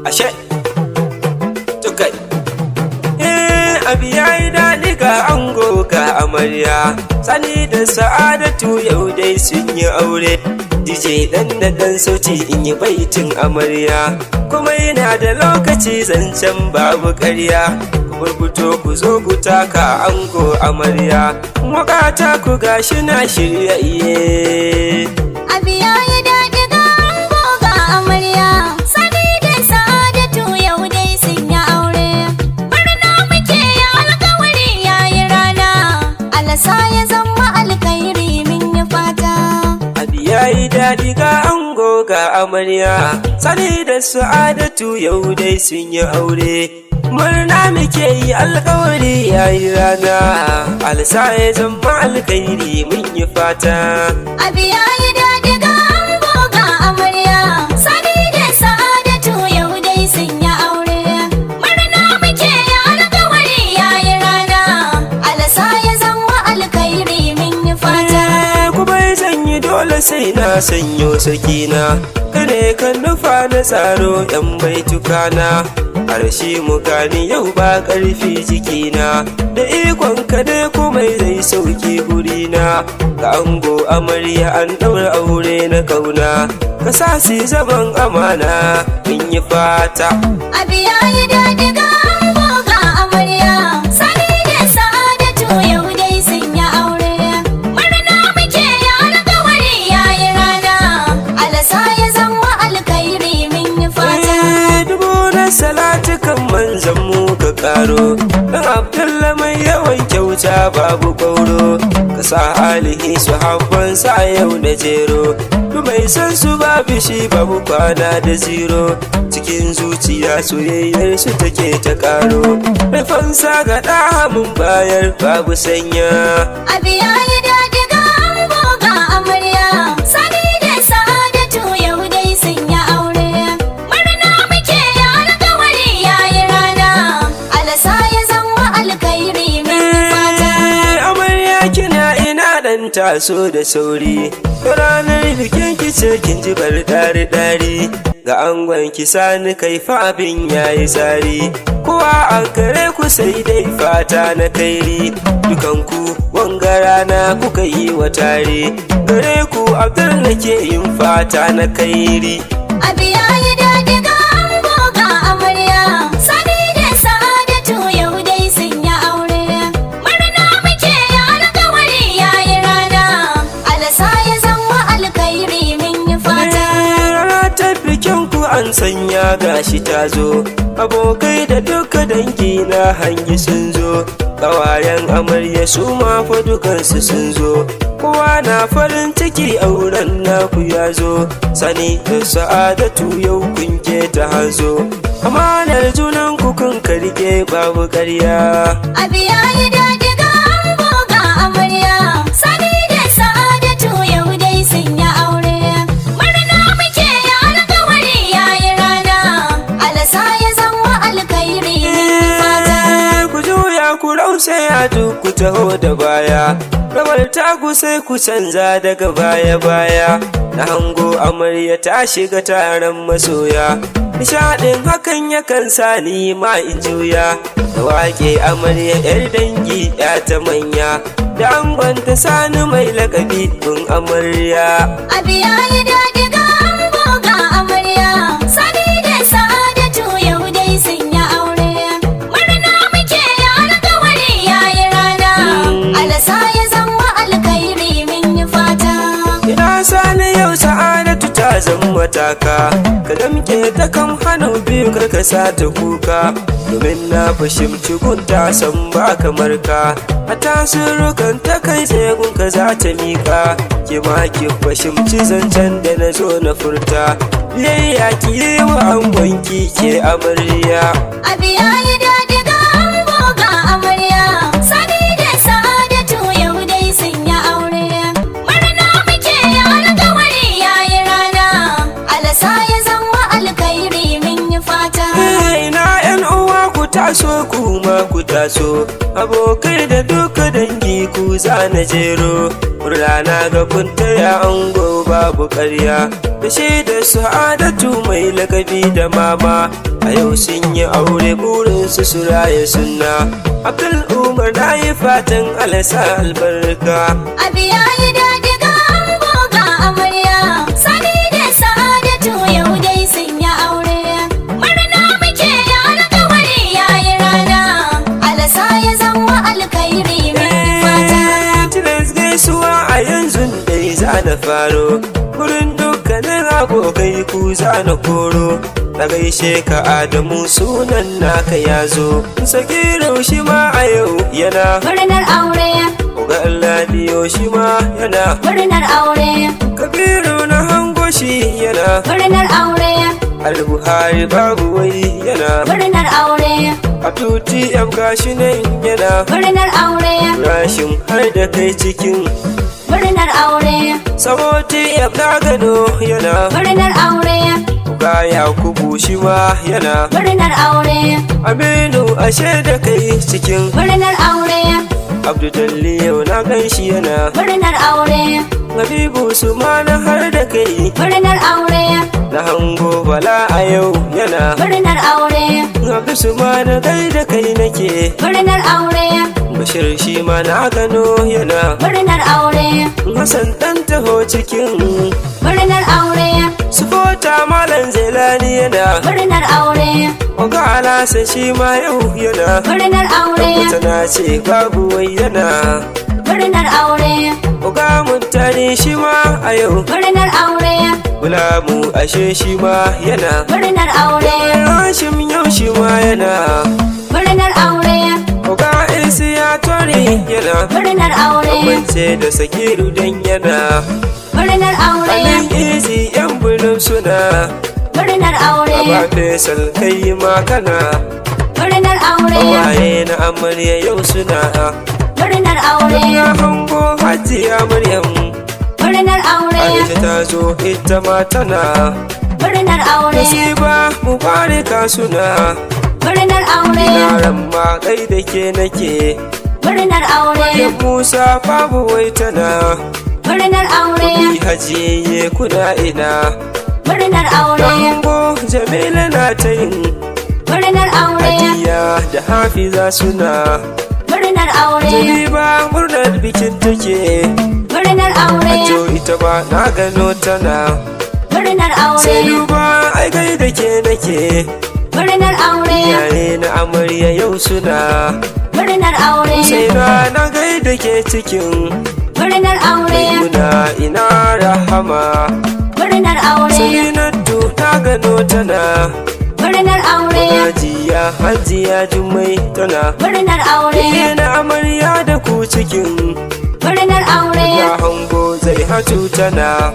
ashe tukai abu yayi daɗi ga ango ga amarya Sani da Sa'adatu yau dai sun yi aure DJ dan da dan sauti in yi baitin amarya kuma yana da lokaci zancen babu ƙarya ku burbuto ku zo ku taka ango amarya wakata ku gashi na shirya iye abu yayi daɗi ga ango ga amarya Sani da Sa'adatu yau dai sun yi aure murna muke ya alƙawari yayi rana alasa ya zama alkhairi min yi fata abu yayi daɗi ga ango ga amarya Sani da Sa'adatu yau dai sun yi aure murna muke yi alƙawari yayi rana alasa ya zama alkhairi mun yi fata abu yayi daɗi ga ango ga amarya Sani da Sa'adatu yau dai sun yi aure murna muke yi alƙawari yayi rana alasa ya zama alkhairi min yi fata kuma zan yi dole sai na sanyo sakina kane kan nufa na tsaro yan baitukana harshe mu gani yau ba ƙarfi jikina da ikon ka ne kuma zai sauki gurina ga ango amarya an ɗaura aure na kauna ka sa su zaman amana mun yi fata abu yayi daɗi ga ango ga amarya Sani da Sa'adatu yau dai sun yi aure murna muke yi alƙawari yayi rana alasa ya zama alkhairi min yi fata dubu na salatu kan manzan mu ka karo dan Abdullah mai yawan kyauta babu kauro ka sa alihi su habban sa yau da jero du mai san su babu shi babu kwana da zero cikin zuciya soyayyar su take ta karo mai fansa ga mun bayar babu sanya abu yayi daɗi ga ango ga amarya Sani da Sa'adatu yau dai sun yi aure murna muke yi alƙawari yayi rana alasa ya zama alkhairi min fata amarya kina ina dan taso da sauri ranar bikin ki ce kin ji bar dari ga angon ki sani kai fa abin yayi tsari kowa an kare ku sai dai fata na kairi dukan ku wanga rana kuka yi wa tare gare ku abdul nake yin fata na kairi abu yayi daɗi ga ango ga amarya Sani da Sa'adatu yau dai sun yi aure murna muke yi alƙawari yayi rana alasa ya zama alkhairi min yi fata rana ta bikin ku an sanya gashi ta zo abokai da duka dangi na hangi sun zo ƙawayen amarya su ma fa dukansu sun zo kowa na farin ciki auren naku ya zo Sani da Sa'adatu yau kun ke ta hazo amanar junan ku kun karge babu ƙarya abu yayi daɗi ga ango ga amarya Sani da Sa'adatu yau dai sun yi aure murna muke yi alƙawari yayi rana alasa ya zama alkhairi min fata ku juya ku rausaya duk ku taho da baya rawar taku sai ku canza daga baya na hango amarya ta shiga taron masoya nishaɗin hakan yakan sa ni ma in juya da wake amarya yar dangi ya ta manya da angon ta sani mai lakabi kun amarya abu yayi daɗi ga ango ga amarya Sani da Sa'adatu yau dai sun yi aure murna muke yi alƙawari yayi rana alasa ya zama alkhairi min yi fata ina sani yau Sa'adatu ta zama taka ka damke ta kan hannu biyu karka sa ta kuka domin na fahimci gunta san ba kamar ka a tasirukan ta kai tsegun ka za ta mika ki ma ki fahimci zancen da na zo na furta biyayya ki yi wa angonki ke amarya abu yayi daɗi ga ango ga amarya Sani da Sa'adatu yau dai sun yi aure murna muke yi alƙawari yayi rana alasa ya zama alkhairi min yi fata ina yan uwa ku taso kuma ku taso abokai da duka dangi ku zana jero rana ga kunta ya ango babu ƙarya da shi da Sa'adatu mai lakabi da mama a yau sun yi aure burinsu su raye sunna. Abdul Umar na yi fatan alasa albarka. Abi ya yi daɗi ga ango ga amarya, Sani da Sa'adatu yau dai sun yi aure. Murna muke ya alƙawari ya yi rana, alasa ya zama alkhairi mai fata. Tilas gaisuwa a yanzu dai za na faro, gurin dukkanin abokai ku za na koro. Na gaishe ka Adamu sunan naka ya zo, Sakiru shi ma a yau yana Murnar aure, Uga Alladiyo shi ma yana murnar aure, Kabiru na hango shi yana murnar aure, Al-Buhari babu wai yana murnar aure, Atuti yam gashi nan yana murnar aure, Rashin har da kai cikin murnar aure, Saboti yam na gado yana murnar aure, Uga Yakubu shi ma yana murnar aure, Aminu ashe da kai cikin murnar aure, Abdulli yau na gan shi yana murnar aure, Habibu su ma na har da kai murnar aure, na hango Bala a yau yana murnar aure, Abdu su ma na kai da kai nake murnar aure, Bashir shi ma na gano yana murnar aure, Hassan dan taho cikin murnar aure, Sufota Malam Zelani yana murnar aure, Oga Alasa shi ma yau yana murnar aure, Tana ce babu wai yana murnar aure, Oga Muntari shi ma a yau murnar aure, Bulamu ashe shi ma yana murnar aure, Hashim yau shi ma yana murnar aure, Oga Isi ya tori yana murnar aure, Bambance da Sakiru dan yana murnar aure, Alin Isi yan bulun suna murnar aure, Aba Faisal kai ma kana murnar aure, Waye na amarya yau suna murnar aure, Ya hango Hajiya Maryam murnar aure, Aisha ta zo ita ma tana murnar aure, Nasiba Mubaraka suna murnar aure, Yaran ma kai da ke nake murnar aure, Yan Musa babu wai tana murnar aure, Ni hajiye kuna ina murnar aure, Hango Jamila na ta yin murnar aure, Hadiya da Hafiza suna murnar aure, Jaliba murnar bikin take murnar aure, Ajo ita ba na gano tana murnar aure, Sai duba ai kai da ke nake murnar aure, Iyaye na amarya yau suna murnar aure, Sai na gai da ke cikin murnar aure, Muna ina rahama murnar aure, Salinatu na gano tana murnar aure, Hajiya Jummai tana murnar aure, Iye na amarya da ku cikin murnar aure, Na hango zai hatu tana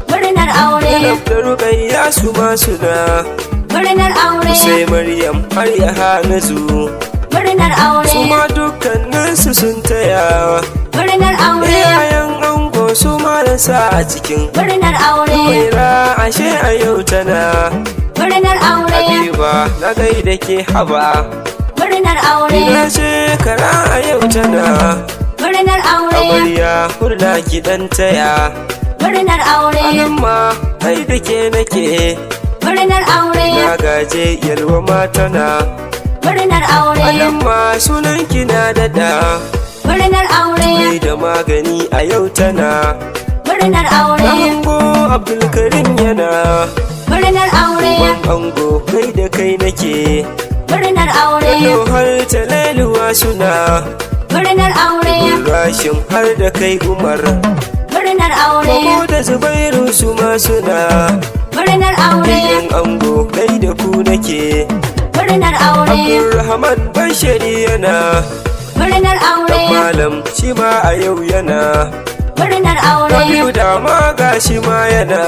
murnar aure, Da Rukayya su ma suna murnar aure, Sai Maryam har ya hanazu murnar aure, Su ma dukkaninsu sun taya murnar aure, Iyayen ango su ma da sa a cikin murnar aure, Waira ashe a yau tana murnar aure, Habiba na gai da ke haba murnar aure, Ina shekara a yau tana murnar aure, Amarya hurna gidan taya murnar aure, Anan ma ai da ke nake murnar aure, Na gaje yalwa matana murnar aure, Anan ma sunan kina dada murnar aure, Mai da magani a yau tana murnar aure, Ango Abdulkarim yana murnar aure, Uban ango kai da kai nake murnar aure, Yau har talaluwa suna murnar aure, Rashin har da kai Umar murnar aure, Mamo da Zubairu su ma suna murnar aure, Yan ango kai da ku nake murnar aure, Abdulrahman Bashari yana murnar aure, Malam shi ma a yau yana murnar aure, Rabiu da ma ga shi ma yana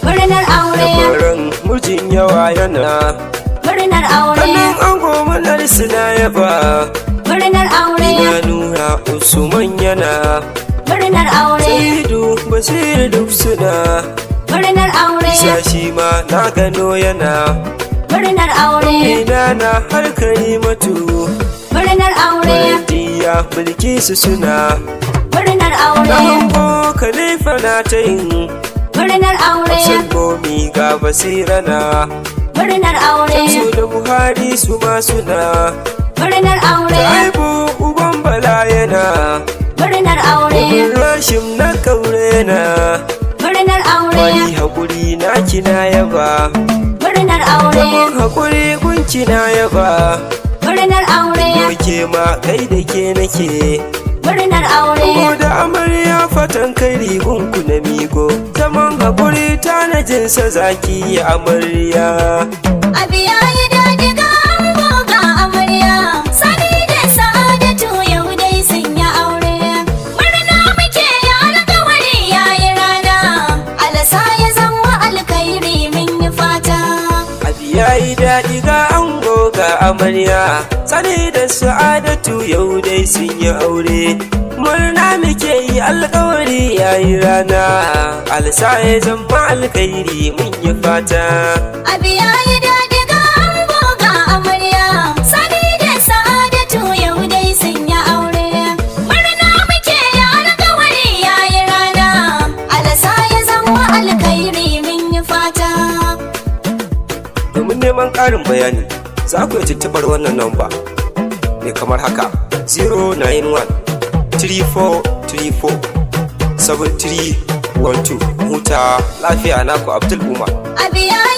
murnar aure, Faran mijin yawa yana murnar aure, Kanan ango munar suna yaba murnar aure, Na nuna Usman yana murnar aure, Saidu Basir duk suna murnar aure, Sashi ma na gano yana murnar aure, Ina na har Karimatu murnar aure, Mardiya Bilkisu suna murnar aure, Na hango Khalifa na ta yin murnar aure, Sangomi ga basira na murnar aure. Shamsu da Buhari su ma suna Murnar aure. Aibu uban Bala yana Murnar aure. Rashim na kaure na Murnar aure. Wani haƙuri na kina yaba Murnar aure. Zaman haƙuri gunki na yaba Murnar aure. Doke ma kai da ke nake Murnar aure. Ko da amarya fatan kai rigunku na migo Zaman haƙuri tanajinsa zaki amarya Abi yayi daɗi ga ango ga amarya. Sani da Sa'adatu yau dai sun yi aure. Murna muke yi alƙawari yayi rana. Alasa ya zama alkhairi mun yi fata. Abi yayi daɗi ga ango ga amarya Sani da Sa'adatu yau dai sun yi aure Murna muke yi alƙawari yayi rana Alsa ya zama alkhairi mun yi fata Abi yayi daɗi ga ango ga amarya. Sani da Sa'adatu yau dai sun yi aure. Murna muke yi alƙawari yayi rana. Alasa ya zama alkhairi mun yi fata. Domin neman ƙarin bayani za ku yi tuntuɓar wannan namba mai kamar haka 091-3434-7312 huta lafiya naku Abdul Umar. Abi yayi